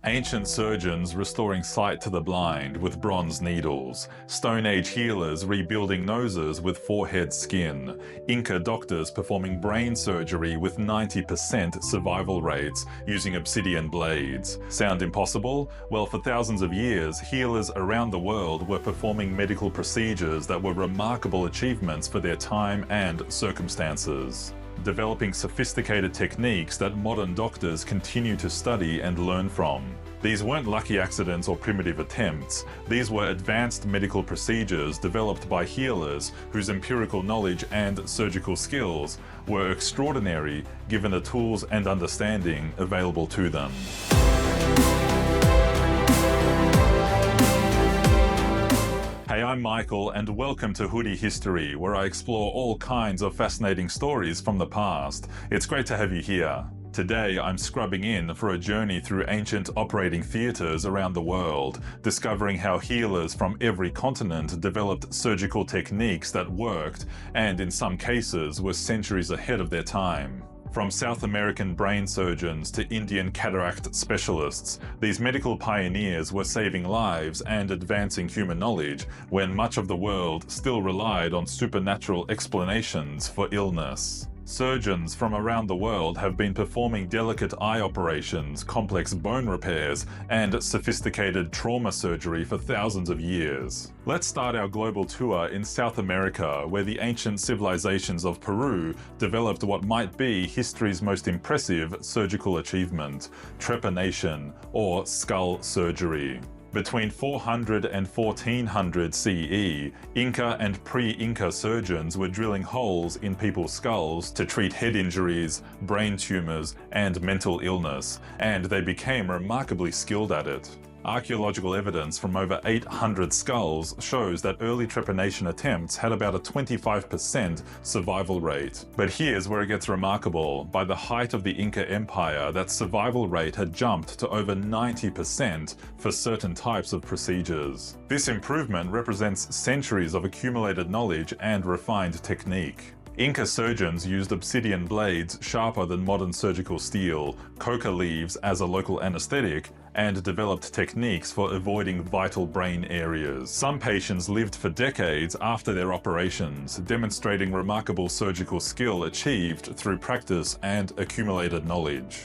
Ancient surgeons restoring sight to the blind with bronze needles, Stone Age healers rebuilding noses with forehead skin, Inca doctors performing brain surgery with 90% survival rates using obsidian blades. Sound impossible? Well, for thousands of years, healers around the world were performing medical procedures that were remarkable achievements for their time and circumstances, developing sophisticated techniques that modern doctors continue to study and learn from. These weren't lucky accidents or primitive attempts. These were advanced medical procedures developed by healers whose empirical knowledge and surgical skills were extraordinary given the tools and understanding available to them. Hey, I'm Michael, and welcome to Hoodie History, where I explore all kinds of fascinating stories from the past. It's great to have you here. Today, I'm scrubbing in for a journey through ancient operating theatres around the world, discovering how healers from every continent developed surgical techniques that worked, and in some cases were centuries ahead of their time. From South American brain surgeons to Indian cataract specialists, these medical pioneers were saving lives and advancing human knowledge when much of the world still relied on supernatural explanations for illness. Surgeons from around the world have been performing delicate eye operations, complex bone repairs, and sophisticated trauma surgery for thousands of years. Let's start our global tour in South America, where the ancient civilizations of Peru developed what might be history's most impressive surgical achievement: trepanation, or skull surgery. Between 400 and 1400 CE, Inca and pre-Inca surgeons were drilling holes in people's skulls to treat head injuries, brain tumors, and mental illness, and they became remarkably skilled at it. Archaeological evidence from over 800 skulls shows that early trepanation attempts had about a 25% survival rate. But here's where it gets remarkable. By the height of the Inca Empire, that survival rate had jumped to over 90% for certain types of procedures. This improvement represents centuries of accumulated knowledge and refined technique. Inca surgeons used obsidian blades sharper than modern surgical steel, coca leaves as a local anesthetic, and developed techniques for avoiding vital brain areas. Some patients lived for decades after their operations, demonstrating remarkable surgical skill achieved through practice and accumulated knowledge.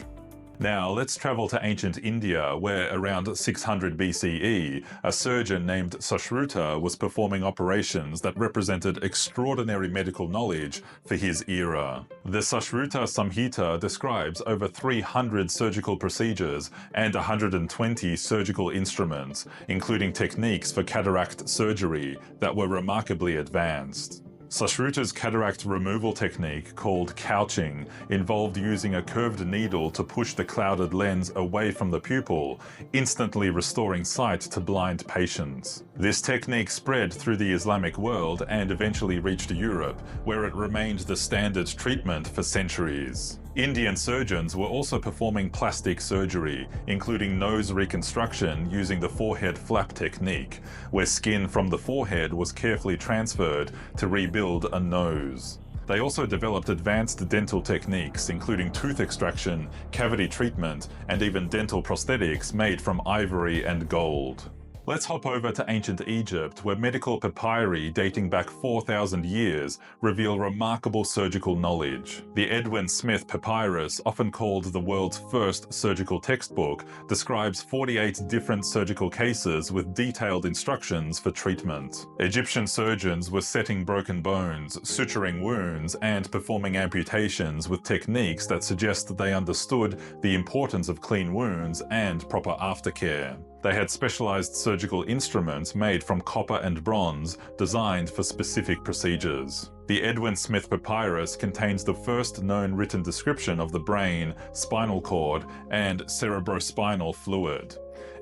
Now let's travel to ancient India, where around 600 BCE, a surgeon named Sushruta was performing operations that represented extraordinary medical knowledge for his era. The Sushruta Samhita describes over 300 surgical procedures and 120 surgical instruments, including techniques for cataract surgery that were remarkably advanced. Sushruta's cataract removal technique, called couching, involved using a curved needle to push the clouded lens away from the pupil, instantly restoring sight to blind patients. This technique spread through the Islamic world and eventually reached Europe, where it remained the standard treatment for centuries. Indian surgeons were also performing plastic surgery, including nose reconstruction using the forehead flap technique, where skin from the forehead was carefully transferred to rebuild a nose. They also developed advanced dental techniques, including tooth extraction, cavity treatment, and even dental prosthetics made from ivory and gold. Let's hop over to ancient Egypt, where medical papyri dating back 4,000 years reveal remarkable surgical knowledge. The Edwin Smith Papyrus, often called the world's first surgical textbook, describes 48 different surgical cases with detailed instructions for treatment. Egyptian surgeons were setting broken bones, suturing wounds, and performing amputations with techniques that suggest they understood the importance of clean wounds and proper aftercare. They had specialized surgical instruments made from copper and bronze, designed for specific procedures. The Edwin Smith Papyrus contains the first known written description of the brain, spinal cord, and cerebrospinal fluid.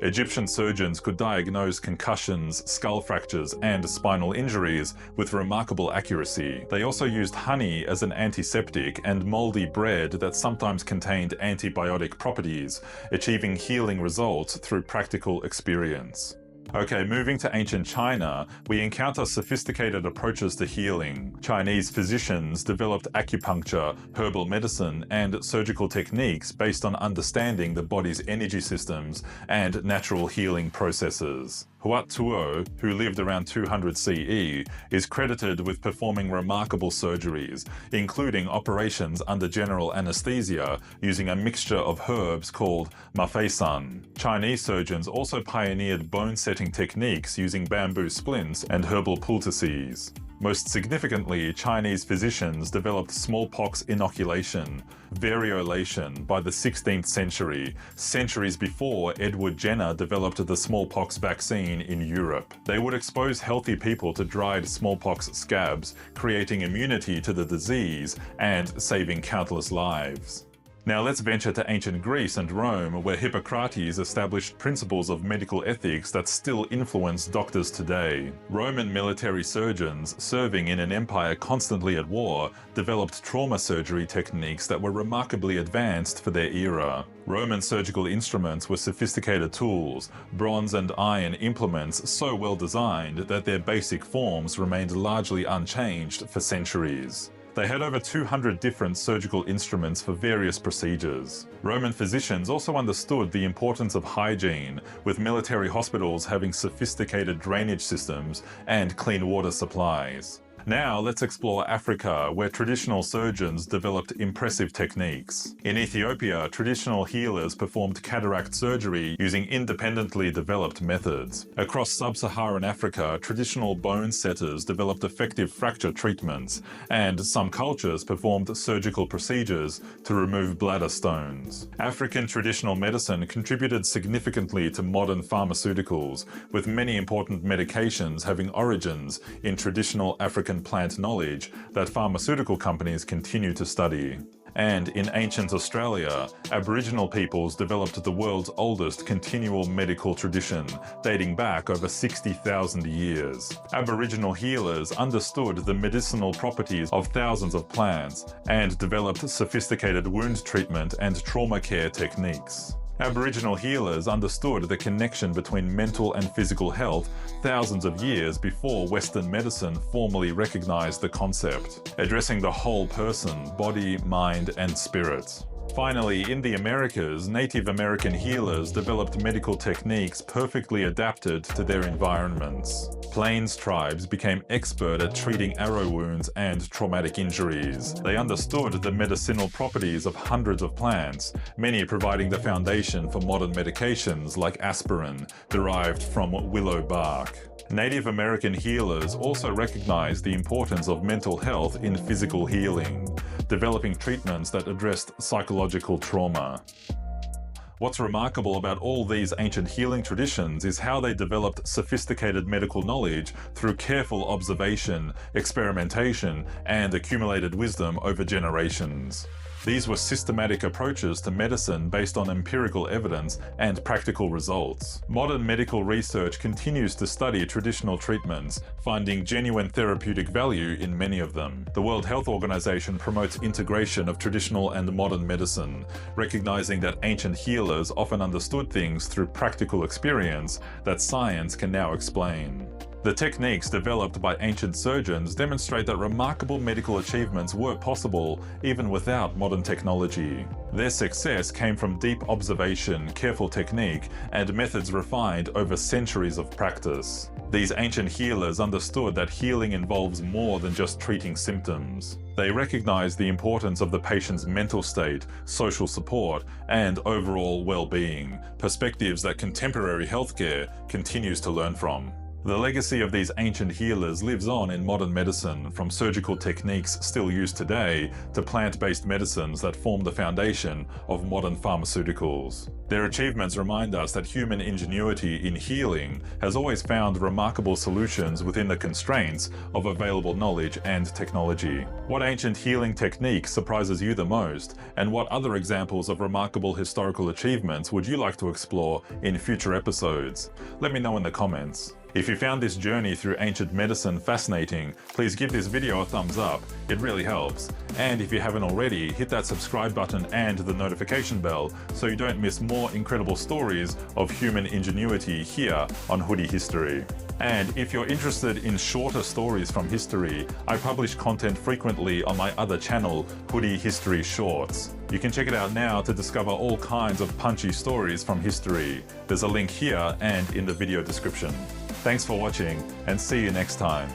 Egyptian surgeons could diagnose concussions, skull fractures, and spinal injuries with remarkable accuracy. They also used honey as an antiseptic and moldy bread that sometimes contained antibiotic properties, achieving healing results through practical experience. Okay, moving to ancient China, we encounter sophisticated approaches to healing. Chinese physicians developed acupuncture, herbal medicine, and surgical techniques based on understanding the body's energy systems and natural healing processes. Tuo, who lived around 200 CE, is credited with performing remarkable surgeries, including operations under general anesthesia using a mixture of herbs called mafeisan. Chinese surgeons also pioneered bone-setting techniques using bamboo splints and herbal poultices. Most significantly, Chinese physicians developed smallpox inoculation, variolation, by the 16th century, centuries before Edward Jenner developed the smallpox vaccine in Europe. They would expose healthy people to dried smallpox scabs, creating immunity to the disease and saving countless lives. Now let's venture to ancient Greece and Rome, where Hippocrates established principles of medical ethics that still influence doctors today. Roman military surgeons, serving in an empire constantly at war, developed trauma surgery techniques that were remarkably advanced for their era. Roman surgical instruments were sophisticated tools, bronze and iron implements so well designed that their basic forms remained largely unchanged for centuries. They had over 200 different surgical instruments for various procedures. Roman physicians also understood the importance of hygiene, with military hospitals having sophisticated drainage systems and clean water supplies. Now let's explore Africa, where traditional surgeons developed impressive techniques. In Ethiopia, traditional healers performed cataract surgery using independently developed methods. Across sub-Saharan Africa, traditional bone setters developed effective fracture treatments, and some cultures performed surgical procedures to remove bladder stones. African traditional medicine contributed significantly to modern pharmaceuticals, with many important medications having origins in traditional African plant knowledge that pharmaceutical companies continue to study. And in ancient Australia, Aboriginal peoples developed the world's oldest continual medical tradition, dating back over 60,000 years. Aboriginal healers understood the medicinal properties of thousands of plants and developed sophisticated wound treatment and trauma care techniques. Aboriginal healers understood the connection between mental and physical health thousands of years before Western medicine formally recognized the concept, addressing the whole person, body, mind, and spirit. Finally, in the Americas, Native American healers developed medical techniques perfectly adapted to their environments. Plains tribes became expert at treating arrow wounds and traumatic injuries. They understood the medicinal properties of hundreds of plants, many providing the foundation for modern medications like aspirin, derived from willow bark. Native American healers also recognized the importance of mental health in physical healing, developing treatments that addressed psychological trauma. What's remarkable about all these ancient healing traditions is how they developed sophisticated medical knowledge through careful observation, experimentation, and accumulated wisdom over generations. These were systematic approaches to medicine based on empirical evidence and practical results. Modern medical research continues to study traditional treatments, finding genuine therapeutic value in many of them. The World Health Organization promotes integration of traditional and modern medicine, recognizing that ancient healers often understood things through practical experience that science can now explain. The techniques developed by ancient surgeons demonstrate that remarkable medical achievements were possible even without modern technology. Their success came from deep observation, careful technique, and methods refined over centuries of practice. These ancient healers understood that healing involves more than just treating symptoms. They recognized the importance of the patient's mental state, social support, and overall well-being, perspectives that contemporary healthcare continues to learn from. The legacy of these ancient healers lives on in modern medicine, from surgical techniques still used today to plant-based medicines that form the foundation of modern pharmaceuticals. Their achievements remind us that human ingenuity in healing has always found remarkable solutions within the constraints of available knowledge and technology. What ancient healing technique surprises you the most, and what other examples of remarkable historical achievements would you like to explore in future episodes? Let me know in the comments. If you found this journey through ancient medicine fascinating, please give this video a thumbs up, it really helps. And if you haven't already, hit that subscribe button and the notification bell so you don't miss more incredible stories of human ingenuity here on Hoodie History. And if you're interested in shorter stories from history, I publish content frequently on my other channel, Hoodie History Shorts. You can check it out now to discover all kinds of punchy stories from history. There's a link here and in the video description. Thanks for watching, and see you next time.